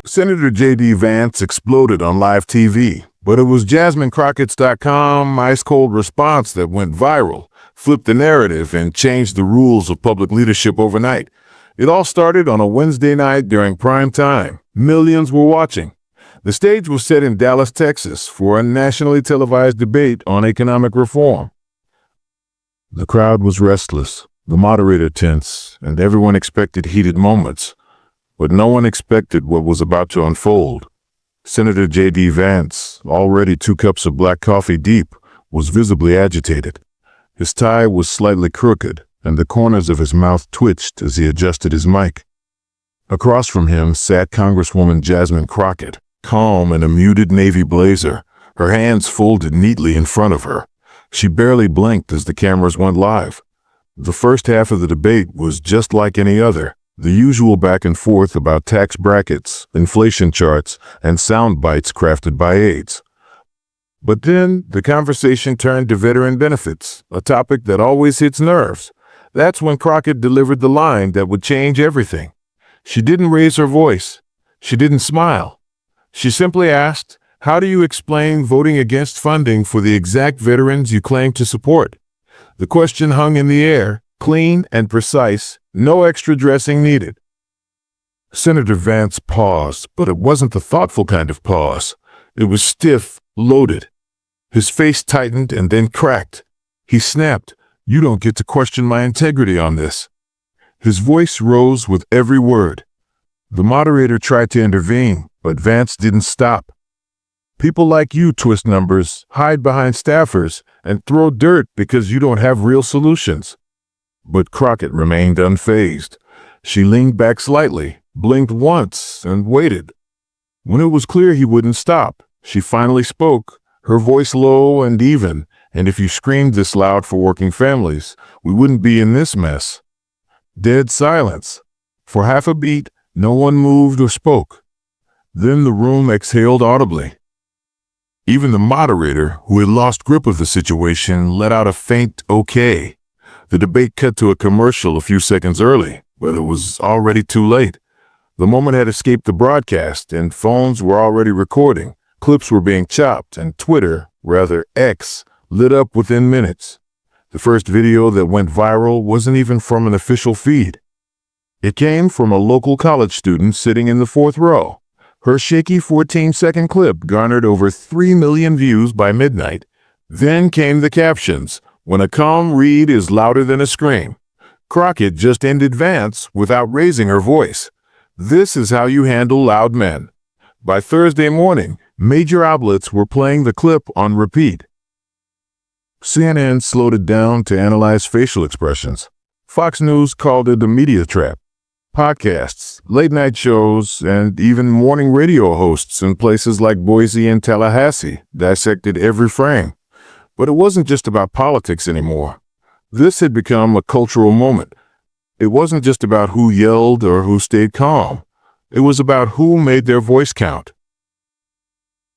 Senator JD Vance exploded on live TV, but it was JasmineCrockett's.com ice-cold response that went viral, flipped the narrative, and changed the rules of public leadership overnight. It all started on a Wednesday night during prime time. Millions were watching. The stage was set in Dallas, Texas, for a nationally televised debate on economic reform. The crowd was restless, the moderator tense, and everyone expected heated moments. But no one expected what was about to unfold. Senator JD Vance, already 2 cups of black coffee deep, was visibly agitated. His tie was slightly crooked, and the corners of his mouth twitched as he adjusted his mic. Across from him sat Congresswoman Jasmine Crockett, calm in a muted navy blazer, her hands folded neatly in front of her. She barely blinked as the cameras went live. The first half of the debate was just like any other. The usual back and forth about tax brackets, inflation charts, and sound bites crafted by aides. But then the conversation turned to veteran benefits, a topic that always hits nerves. That's when Crockett delivered the line that would change everything. She didn't raise her voice. She didn't smile. She simply asked, "How do you explain voting against funding for the exact veterans you claim to support?" The question hung in the air, clean and precise, no extra dressing needed. Senator Vance paused, but it wasn't the thoughtful kind of pause. It was stiff, loaded. His face tightened and then cracked. He snapped, "You don't get to question my integrity on this." His voice rose with every word. The moderator tried to intervene, but Vance didn't stop. "People like you twist numbers, hide behind staffers, and throw dirt because you don't have real solutions." But Crockett remained unfazed. She leaned back slightly, blinked once, and waited. When it was clear he wouldn't stop, she finally spoke, her voice low and even, "And if you screamed this loud for working families, we wouldn't be in this mess." Dead silence. For half a beat, no one moved or spoke. Then the room exhaled audibly. Even the moderator, who had lost grip of the situation, let out a faint okay. The debate cut to a commercial a few seconds early, but it was already too late. The moment had escaped the broadcast, and phones were already recording. Clips were being chopped, and Twitter, rather X, lit up within minutes. The first video that went viral wasn't even from an official feed. It came from a local college student sitting in the 4th row. Her shaky 14-second clip garnered over 3 million views by midnight. Then came the captions, "When a calm read is louder than a scream." Crockett just ended Vance without raising her voice. This is how you handle loud men. By Thursday morning, major outlets were playing the clip on repeat. CNN slowed it down to analyze facial expressions. Fox News called it a media trap. Podcasts, late-night shows, and even morning radio hosts in places like Boise and Tallahassee dissected every frame. But it wasn't just about politics anymore. This had become a cultural moment. It wasn't just about who yelled or who stayed calm. It was about who made their voice count.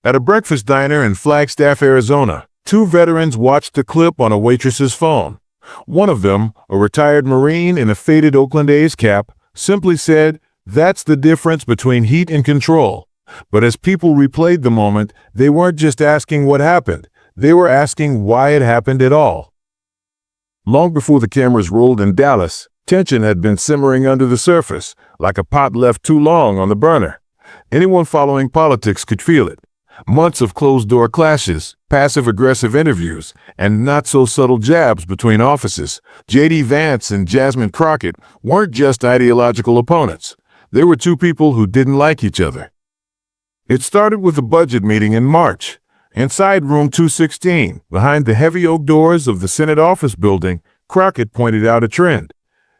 At a breakfast diner in Flagstaff, Arizona, 2 veterans watched the clip on a waitress's phone. One of them, a retired Marine in a faded Oakland A's cap, simply said, "That's the difference between heat and control." But as people replayed the moment, they weren't just asking what happened. They were asking why it happened at all. Long before the cameras rolled in Dallas, tension had been simmering under the surface, like a pot left too long on the burner. Anyone following politics could feel it. Months of closed-door clashes, passive-aggressive interviews, and not-so-subtle jabs between offices. JD Vance and Jasmine Crockett weren't just ideological opponents. They were 2 people who didn't like each other. It started with a budget meeting in March. Inside room 216, behind the heavy oak doors of the Senate office building, Crockett pointed out a trend.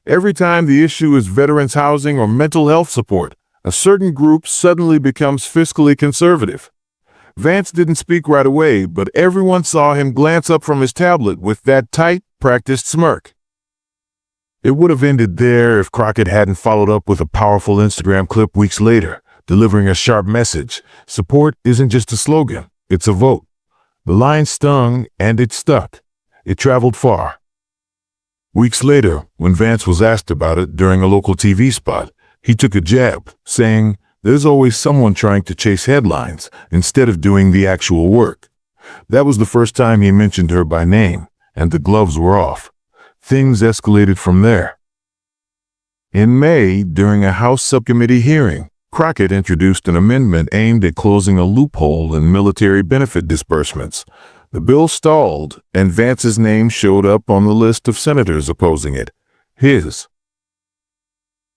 Every time the issue is veterans housing or mental health support, a certain group suddenly becomes fiscally conservative. Vance didn't speak right away, but everyone saw him glance up from his tablet with that tight, practiced smirk. It would have ended there if Crockett hadn't followed up with a powerful Instagram clip weeks later, delivering a sharp message. Support isn't just a slogan, it's a vote. The line stung, and it stuck. It traveled far. Weeks later, when Vance was asked about it during a local TV spot, he took a jab, saying, There's always someone trying to chase headlines instead of doing the actual work. That was the first time he mentioned her by name, and the gloves were off. Things escalated from there. In May, during a House subcommittee hearing, Crockett introduced an amendment aimed at closing a loophole in military benefit disbursements. The bill stalled, and Vance's name showed up on the list of senators opposing it. His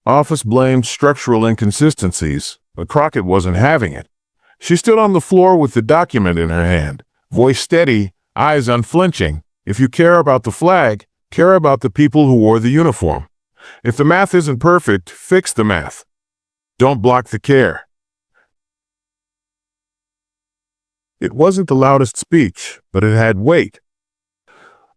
office blamed structural inconsistencies, but Crockett wasn't having it. She stood on the floor with the document in her hand, voice steady, eyes unflinching. If you care about the flag, care about the people who wore the uniform. If the math isn't perfect, fix the math. Don't block the care. It wasn't the loudest speech, but it had weight.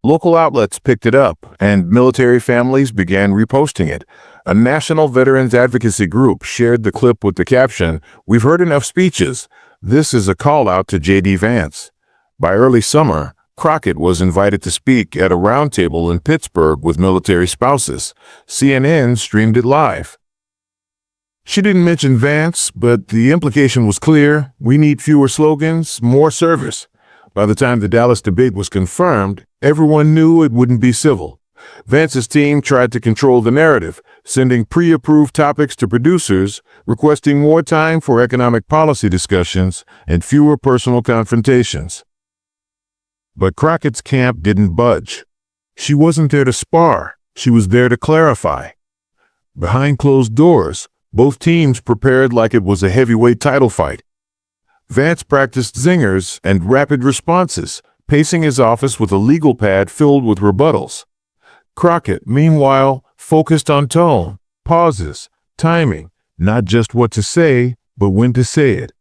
Local outlets picked it up, and military families began reposting it. A national veterans advocacy group shared the clip with the caption, "We've heard enough speeches. This is a call out to JD Vance." By early summer, Crockett was invited to speak at a roundtable in Pittsburgh with military spouses. CNN streamed it live. She didn't mention Vance, but the implication was clear. We need fewer slogans, more service. By the time the Dallas debate was confirmed, everyone knew it wouldn't be civil. Vance's team tried to control the narrative, sending pre-approved topics to producers, requesting more time for economic policy discussions and fewer personal confrontations. But Crockett's camp didn't budge. She wasn't there to spar. She was there to clarify. Behind closed doors, both teams prepared like it was a heavyweight title fight. Vance practiced zingers and rapid responses, pacing his office with a legal pad filled with rebuttals. Crockett, meanwhile, focused on tone, pauses, timing, not just what to say, but when to say it.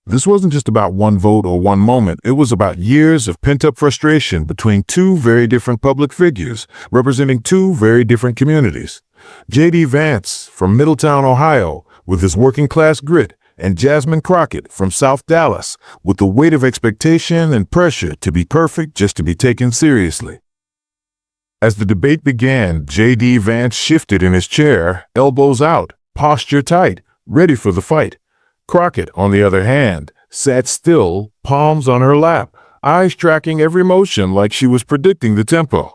This wasn't just about one vote or one moment. It was about years of pent-up frustration between two very different public figures, representing two very different communities. JD Vance from Middletown, Ohio, with his working-class grit, and Jasmine Crockett from South Dallas, with the weight of expectation and pressure to be perfect just to be taken seriously. As the debate began, JD Vance shifted in his chair, elbows out, posture tight, ready for the fight. Crockett, on the other hand, sat still, palms on her lap, eyes tracking every motion like she was predicting the tempo.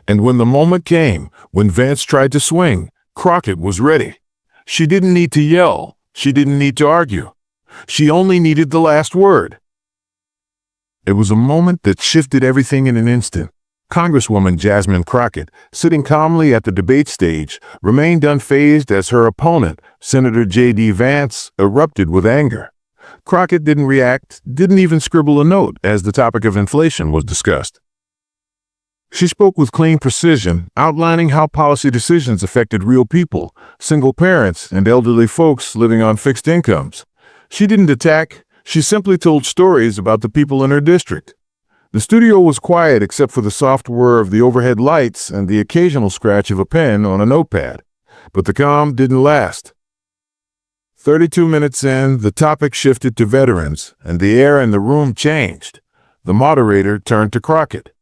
And when the moment came, when Vance tried to swing, Crockett was ready. She didn't need to yell. She didn't need to argue. She only needed the last word. It was a moment that shifted everything in an instant. Congresswoman Jasmine Crockett, sitting calmly at the debate stage, remained unfazed as her opponent, Senator JD Vance, erupted with anger. Crockett didn't react, didn't even scribble a note as the topic of inflation was discussed. She spoke with clean precision, outlining how policy decisions affected real people, single parents, and elderly folks living on fixed incomes. She didn't attack, she simply told stories about the people in her district. The studio was quiet except for the soft whir of the overhead lights and the occasional scratch of a pen on a notepad. But the calm didn't last. 32 minutes in, the topic shifted to veterans, and the air in the room changed. The moderator turned to Crockett.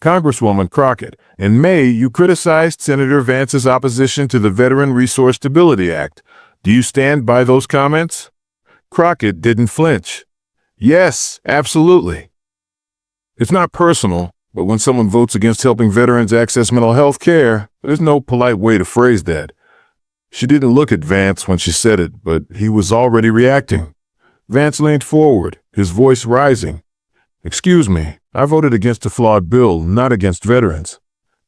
"Congresswoman Crockett, in May you criticized Senator Vance's opposition to the Veteran Resource Stability Act. Do you stand by those comments?" Crockett didn't flinch. "Yes, absolutely. It's not personal, but when someone votes against helping veterans access mental health care, there's no polite way to phrase that." She didn't look at Vance when she said it, but he was already reacting. Vance leaned forward, his voice rising. "Excuse me, I voted against a flawed bill, not against veterans.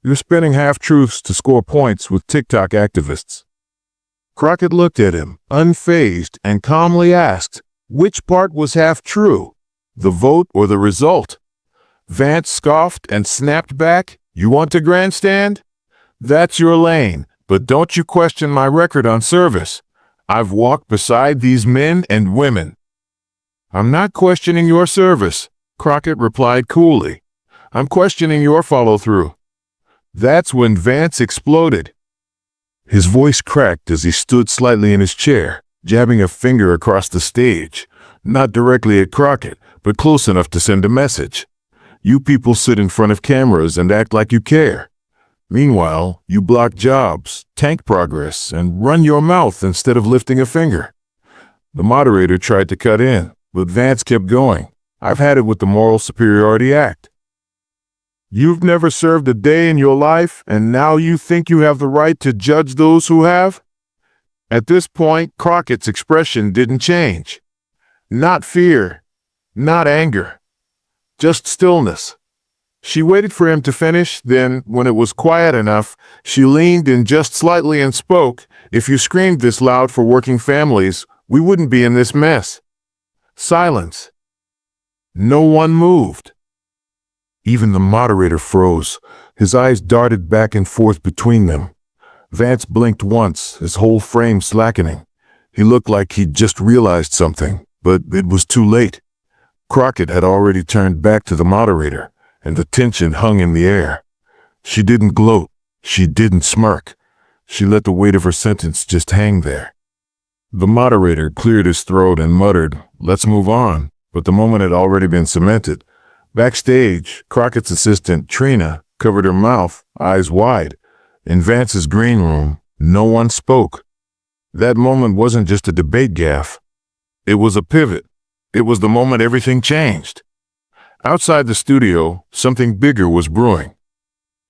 You're spinning half-truths to score points with TikTok activists." Crockett looked at him, unfazed, and calmly asked, "Which part was half-true? The vote or the result?" Vance scoffed and snapped back, "You want to grandstand? That's your lane, but don't you question my record on service. I've walked beside these men and women." "I'm not questioning your service," Crockett replied coolly. "I'm questioning your follow-through." That's when Vance exploded. His voice cracked as he stood slightly in his chair, jabbing a finger across the stage, not directly at Crockett, but close enough to send a message. "You people sit in front of cameras and act like you care. Meanwhile, you block jobs, tank progress, and run your mouth instead of lifting a finger. The moderator tried to cut in, but Vance kept going. I've had it with the Moral Superiority Act. You've never served a day in your life, and now you think you have the right to judge those who have? At this point, Crockett's expression didn't change. Not fear, not anger, just stillness. She waited for him to finish, then, when it was quiet enough, she leaned in just slightly and spoke. If you screamed this loud for working families, we wouldn't be in this mess. Silence. No one moved. Even the moderator froze. His eyes darted back and forth between them. Vance blinked once, his whole frame slackening. He looked like he'd just realized something, but it was too late. Crockett had already turned back to the moderator, and the tension hung in the air. She didn't gloat. She didn't smirk. She let the weight of her sentence just hang there. The moderator cleared his throat and muttered, "Let's move on," but the moment had already been cemented. Backstage, Crockett's assistant, Trina, covered her mouth, eyes wide. In Vance's green room, no one spoke. That moment wasn't just a debate gaffe. It was a pivot. It was the moment everything changed. Outside the studio, something bigger was brewing.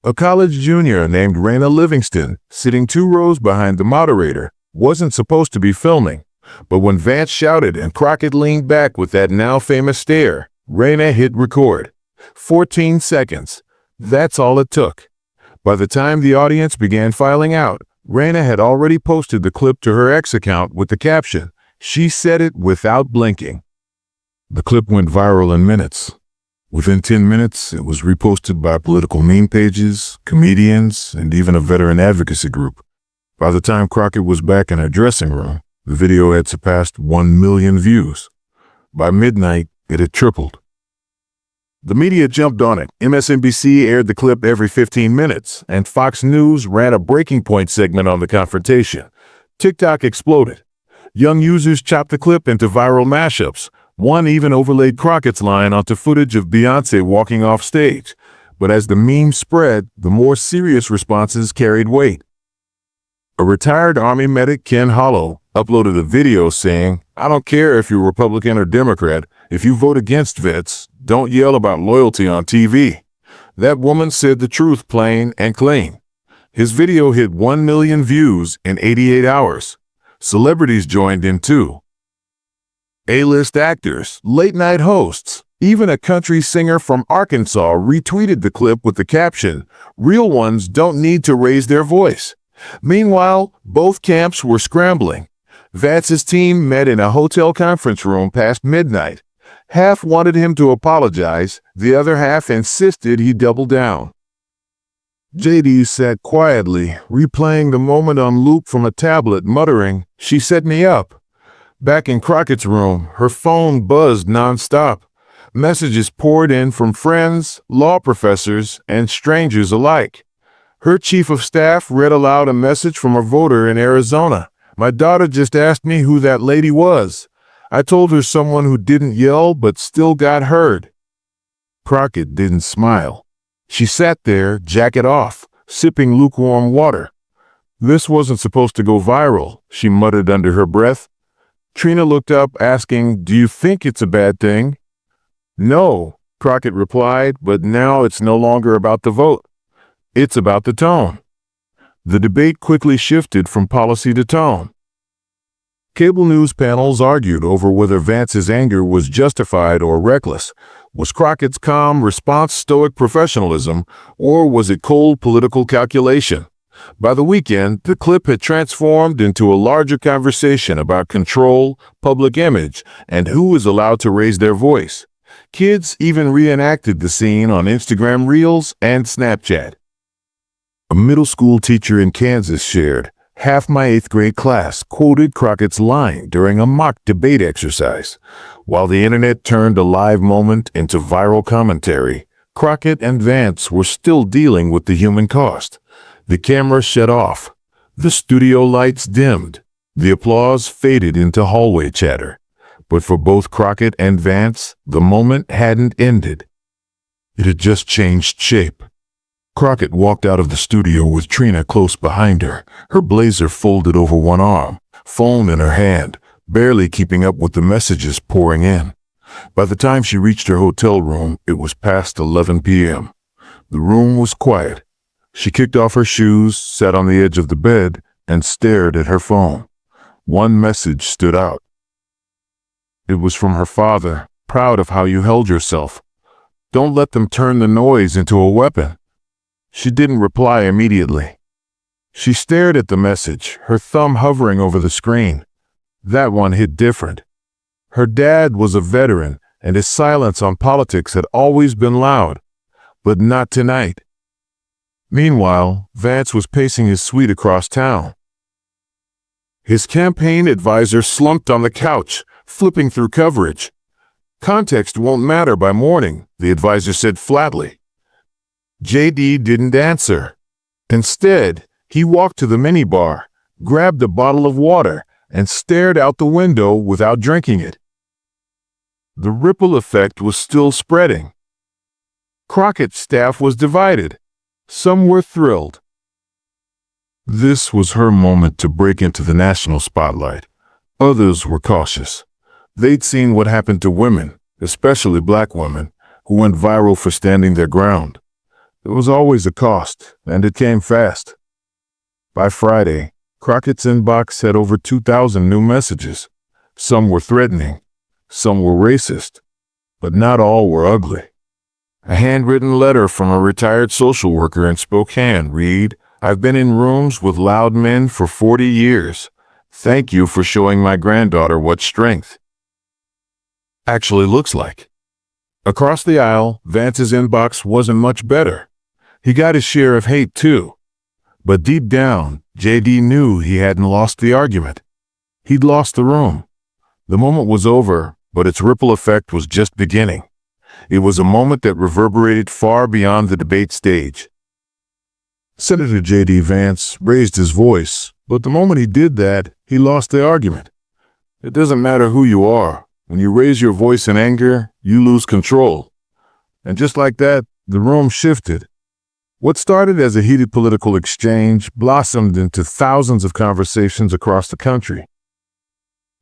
A college junior named Raina Livingston, sitting 2 rows behind the moderator, wasn't supposed to be filming. But when Vance shouted and Crockett leaned back with that now famous stare, Raina hit record. 14 seconds. That's all it took. By the time the audience began filing out, Raina had already posted the clip to her X account with the caption, "She said it without blinking." The clip went viral in minutes. Within 10 minutes, it was reposted by political meme pages, comedians, and even a veteran advocacy group. By the time Crockett was back in her dressing room, the video had surpassed 1 million views. By midnight, it had tripled. The media jumped on it. MSNBC aired the clip every 15 minutes, and Fox News ran a breaking point segment on the confrontation. TikTok exploded. Young users chopped the clip into viral mashups. One even overlaid Crockett's line onto footage of Beyoncé walking off stage. But as the meme spread, the more serious responses carried weight. A retired Army medic, Ken Hollow, uploaded a video saying, "I don't care if you're Republican or Democrat, if you vote against vets, don't yell about loyalty on TV." That woman said the truth plain and clean. His video hit 1 million views in 88 hours. Celebrities joined in too. A-list actors, late-night hosts, even a country singer from Arkansas retweeted the clip with the caption, "Real ones don't need to raise their voice." Meanwhile, both camps were scrambling. Vance's team met in a hotel conference room past midnight. Half wanted him to apologize, the other half insisted he double down. JD sat quietly, replaying the moment on loop from a tablet, muttering, "She set me up." Back in Crockett's room, her phone buzzed nonstop. Messages poured in from friends, law professors, and strangers alike. Her chief of staff read aloud a message from a voter in Arizona. "My daughter just asked me who that lady was. I told her someone who didn't yell but still got heard." Crockett didn't smile. She sat there, jacket off, sipping lukewarm water. "This wasn't supposed to go viral," she muttered under her breath. Trina looked up, asking, "Do you think it's a bad thing?" "No," Crockett replied, "but now it's no longer about the vote. It's about the tone." The debate quickly shifted from policy to tone. Cable news panels argued over whether Vance's anger was justified or reckless. Was Crockett's calm response stoic professionalism, or was it cold political calculation? By the weekend, the clip had transformed into a larger conversation about control, public image, and who is allowed to raise their voice. Kids even reenacted the scene on Instagram Reels and Snapchat. A middle school teacher in Kansas shared, "Half my 8th grade class quoted Crockett's line during a mock debate exercise." While the internet turned a live moment into viral commentary, Crockett and Vance were still dealing with the human cost. The camera shut off. The studio lights dimmed. The applause faded into hallway chatter. But for both Crockett and Vance, the moment hadn't ended. It had just changed shape. Crockett walked out of the studio with Trina close behind her, her blazer folded over one arm, phone in her hand, barely keeping up with the messages pouring in. By the time she reached her hotel room, it was past 11 p.m. The room was quiet. She kicked off her shoes, sat on the edge of the bed, and stared at her phone. One message stood out. It was from her father, proud of how you held yourself. Don't let them turn the noise into a weapon. She didn't reply immediately. She stared at the message, her thumb hovering over the screen. That one hit different. Her dad was a veteran, and his silence on politics had always been loud, but not tonight. Meanwhile, Vance was pacing his suite across town. His campaign advisor slumped on the couch, flipping through coverage. Context won't matter by morning, the advisor said flatly. JD didn't answer. Instead, he walked to the minibar, grabbed a bottle of water, and stared out the window without drinking it. The ripple effect was still spreading. Crockett's staff was divided. Some were thrilled. This was her moment to break into the national spotlight. Others were cautious. They'd seen what happened to women, especially black women, who went viral for standing their ground. There was always a cost, and it came fast. By Friday, Crockett's inbox had over 2,000 new messages. Some were threatening, some were racist, but not all were ugly. A handwritten letter from a retired social worker in Spokane read, "I've been in rooms with loud men for 40 years. Thank you for showing my granddaughter what strength actually looks like." Across the aisle, Vance's inbox wasn't much better. He got his share of hate too. But deep down, JD knew he hadn't lost the argument. He'd lost the room. The moment was over, but its ripple effect was just beginning. It was a moment that reverberated far beyond the debate stage. Senator JD Vance raised his voice, but the moment he did that, he lost the argument. It doesn't matter who you are. When you raise your voice in anger, you lose control. And just like that, the room shifted. What started as a heated political exchange blossomed into thousands of conversations across the country.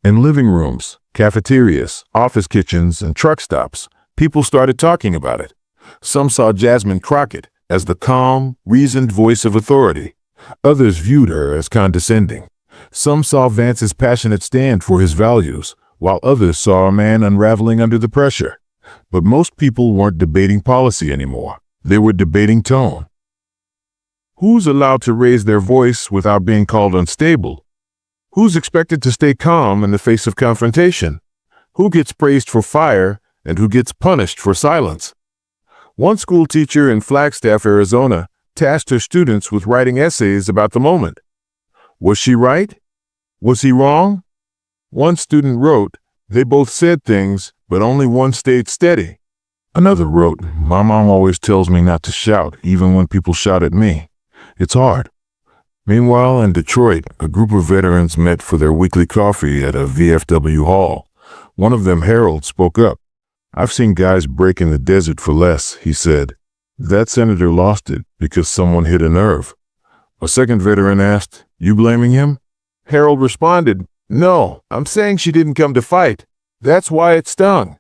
In living rooms, cafeterias, office kitchens, and truck stops, people started talking about it. Some saw Jasmine Crockett as the calm, reasoned voice of authority. Others viewed her as condescending. Some saw Vance's passionate stand for his values, while others saw a man unraveling under the pressure. But most people weren't debating policy anymore. They were debating tone. Who's allowed to raise their voice without being called unstable? Who's expected to stay calm in the face of confrontation? Who gets praised for fire and who gets punished for silence? One school teacher in Flagstaff, Arizona, tasked her students with writing essays about the moment. Was she right? Was he wrong? One student wrote, "They both said things, but only one stayed steady." Another wrote, "My mom always tells me not to shout, even when people shout at me. It's hard." Meanwhile, in Detroit, a group of veterans met for their weekly coffee at a VFW hall. One of them, Harold, spoke up. "I've seen guys break in the desert for less," he said. "That senator lost it because someone hit a nerve." A second veteran asked, "You blaming him?" Harold responded, "No, I'm saying she didn't come to fight. That's why it stung."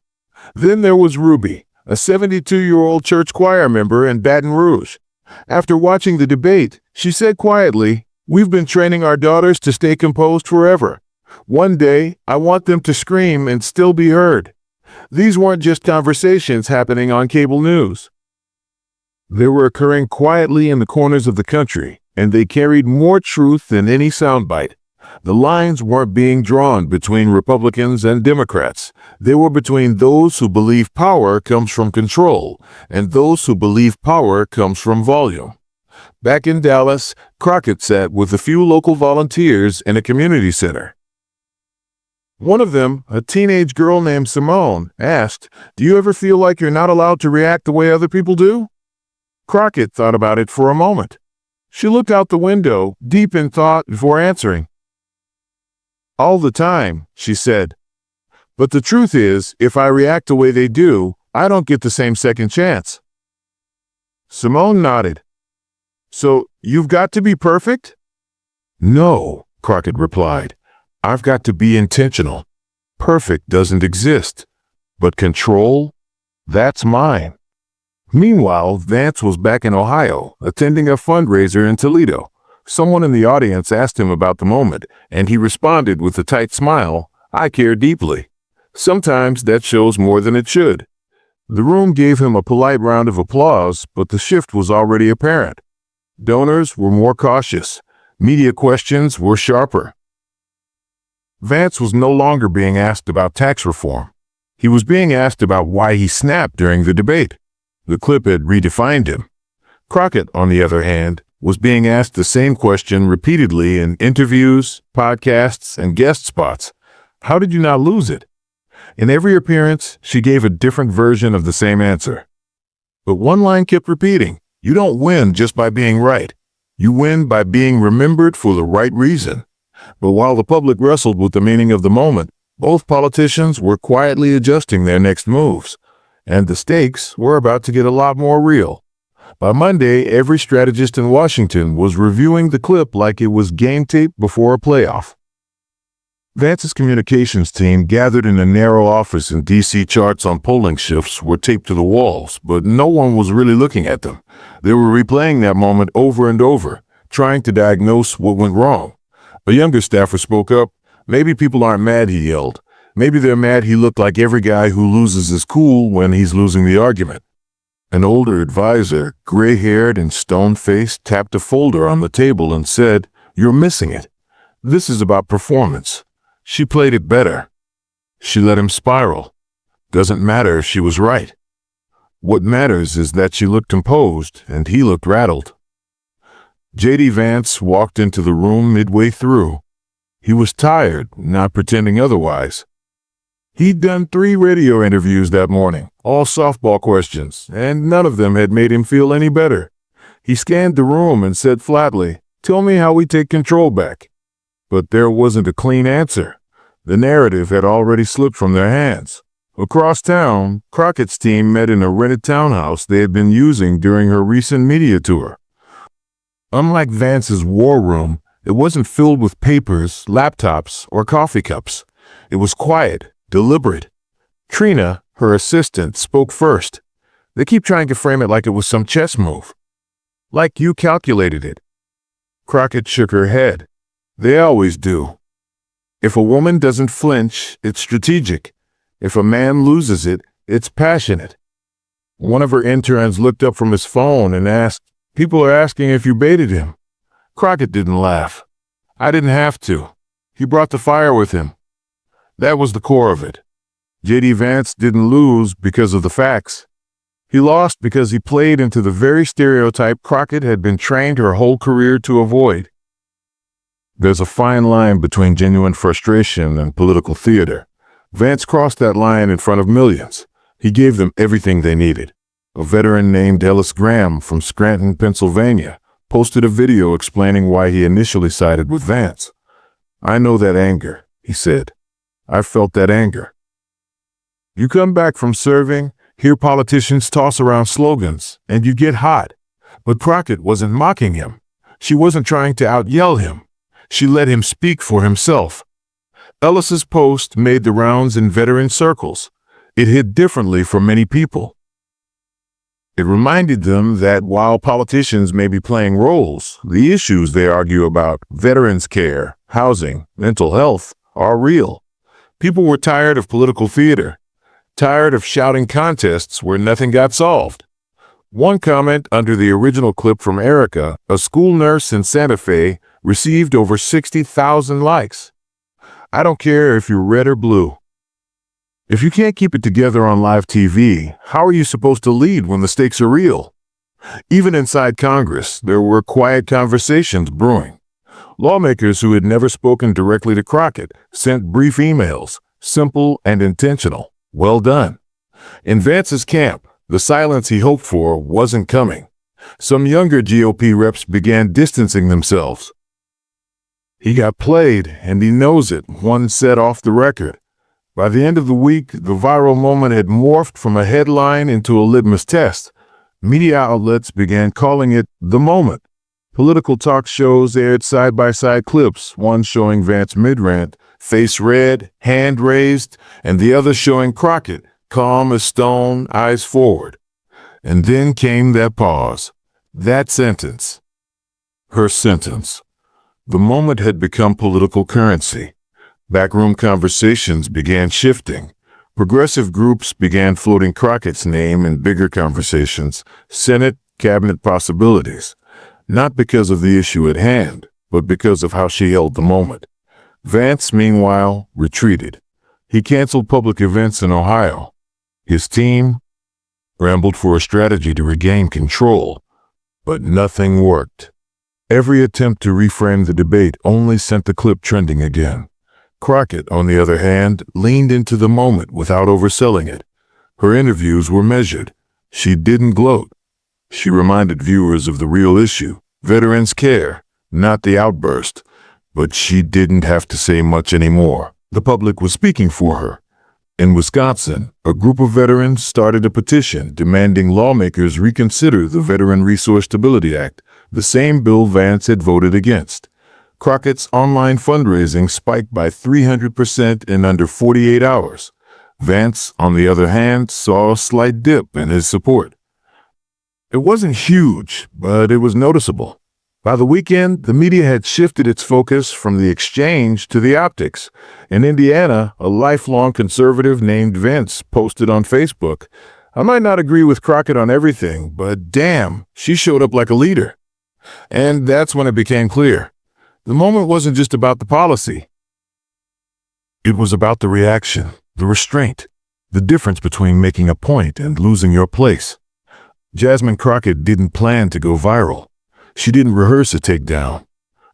Then there was Ruby, a 72-year-old church choir member in Baton Rouge. After watching the debate, she said quietly, "We've been training our daughters to stay composed forever. One day, I want them to scream and still be heard." These weren't just conversations happening on cable news. They were occurring quietly in the corners of the country, and they carried more truth than any soundbite. The lines weren't being drawn between Republicans and Democrats. They were between those who believe power comes from control and those who believe power comes from volume. Back in Dallas, Crockett sat with a few local volunteers in a community center. One of them, a teenage girl named Simone, asked, "Do you ever feel like you're not allowed to react the way other people do?" Crockett thought about it for a moment. She looked out the window, deep in thought, before answering. "All the time," she said. "But the truth is, if I react the way they do, I don't get the same second chance." Simone nodded. So, you've got to be perfect? No, Crockett replied. I've got to be intentional. Perfect doesn't exist. But control? That's mine. Meanwhile, Vance was back in Ohio, attending a fundraiser in Toledo. Someone in the audience asked him about the moment, and he responded with a tight smile, I care deeply. Sometimes that shows more than it should. The room gave him a polite round of applause, but the shift was already apparent. Donors were more cautious. Media questions were sharper. Vance was no longer being asked about tax reform. He was being asked about why he snapped during the debate. The clip had redefined him. Crockett, on the other hand, was being asked the same question repeatedly in interviews, podcasts, and guest spots. How did you not lose it? In every appearance, she gave a different version of the same answer. But one line kept repeating, you don't win just by being right. You win by being remembered for the right reason. But while the public wrestled with the meaning of the moment, both politicians were quietly adjusting their next moves, and the stakes were about to get a lot more real. By Monday, every strategist in Washington was reviewing the clip like it was game tape before a playoff. Vance's communications team gathered in a narrow office in D.C. Charts on polling shifts were taped to the walls, but no one was really looking at them. They were replaying that moment over and over, trying to diagnose what went wrong. A younger staffer spoke up. Maybe people aren't mad, he yelled. Maybe they're mad he looked like every guy who loses his cool when he's losing the argument. An older advisor, gray-haired and stone-faced, tapped a folder on the table and said, You're missing it. This is about performance. She played it better. She let him spiral. Doesn't matter if she was right. What matters is that she looked composed and he looked rattled. JD Vance walked into the room midway through. He was tired, not pretending otherwise. He'd done 3 radio interviews that morning, all softball questions, and none of them had made him feel any better. He scanned the room and said flatly, Tell me how we take control back. But there wasn't a clean answer. The narrative had already slipped from their hands. Across town, Crockett's team met in a rented townhouse they had been using during her recent media tour. Unlike Vance's war room, it wasn't filled with papers, laptops, or coffee cups. It was quiet, deliberate. Trina, her assistant, spoke first. They keep trying to frame it like it was some chess move. Like you calculated it. Crockett shook her head. They always do. If a woman doesn't flinch, it's strategic. If a man loses it, it's passionate. One of her interns looked up from his phone and asked, People are asking if you baited him. Crockett didn't laugh. I didn't have to. He brought the fire with him. That was the core of it. JD Vance didn't lose because of the facts. He lost because he played into the very stereotype Crockett had been trained her whole career to avoid. There's a fine line between genuine frustration and political theater. Vance crossed that line in front of millions. He gave them everything they needed. A veteran named Ellis Graham from Scranton, Pennsylvania, posted a video explaining why he initially sided with Vance. I know that anger, he said. I felt that anger. You come back from serving, hear politicians toss around slogans, and you get hot. But Crockett wasn't mocking him. She wasn't trying to out-yell him. She let him speak for himself. Ellis's post made the rounds in veteran circles. It hit differently for many people. It reminded them that while politicians may be playing roles, the issues they argue about, veterans care, housing, mental health, are real. People were tired of political theater, tired of shouting contests where nothing got solved. One comment under the original clip from Erica, a school nurse in Santa Fe, received over 60,000 likes. I don't care if you're red or blue. If you can't keep it together on live TV, how are you supposed to lead when the stakes are real? Even inside Congress, there were quiet conversations brewing. Lawmakers who had never spoken directly to Crockett sent brief emails, simple and intentional. Well done. In Vance's camp, the silence he hoped for wasn't coming. Some younger GOP reps began distancing themselves. He got played, and he knows it, one said off the record. By the end of the week, the viral moment had morphed from a headline into a litmus test. Media outlets began calling it the moment. Political talk shows aired side-by-side clips, one showing Vance mid-rant, face red, hand raised, and the other showing Crockett, calm as stone, eyes forward. And then came that pause, that sentence. Her sentence. The moment had become political currency. Backroom conversations began shifting. Progressive groups began floating Crockett's name in bigger conversations, Senate, cabinet possibilities. Not because of the issue at hand, but because of how she held the moment. Vance, meanwhile, retreated. He canceled public events in Ohio. His team rambled for a strategy to regain control, but nothing worked. Every attempt to reframe the debate only sent the clip trending again. Crockett, on the other hand, leaned into the moment without overselling it. Her interviews were measured. She didn't gloat. She reminded viewers of the real issue. Veterans care, not the outburst. But she didn't have to say much anymore. The public was speaking for her. In Wisconsin, a group of veterans started a petition demanding lawmakers reconsider the Veteran Resource Stability Act, the same bill Vance had voted against. Crockett's online fundraising spiked by 300% in under 48 hours. Vance, on the other hand, saw a slight dip in his support. It wasn't huge, but it was noticeable. By the weekend, the media had shifted its focus from the exchange to the optics. In Indiana, a lifelong conservative named Vince posted on Facebook, "I might not agree with Crockett on everything, but damn, she showed up like a leader." And that's when it became clear. The moment wasn't just about the policy. It was about the reaction, the restraint, the difference between making a point and losing your place. Jasmine Crockett didn't plan to go viral. She didn't rehearse a takedown.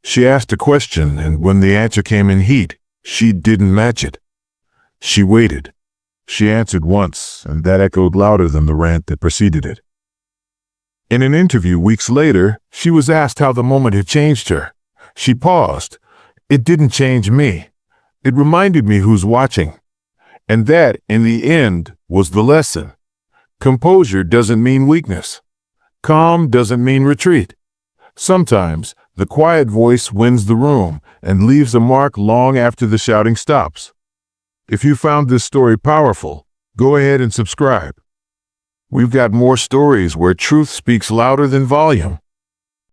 She asked a question, and when the answer came in heat, she didn't match it. She waited. She answered once, and that echoed louder than the rant that preceded it. In an interview weeks later, she was asked how the moment had changed her. She paused. "It didn't change me. It reminded me who's watching." And that, in the end, was the lesson. Composure doesn't mean weakness. Calm doesn't mean retreat. Sometimes, the quiet voice wins the room and leaves a mark long after the shouting stops. If you found this story powerful, go ahead and subscribe. We've got more stories where truth speaks louder than volume.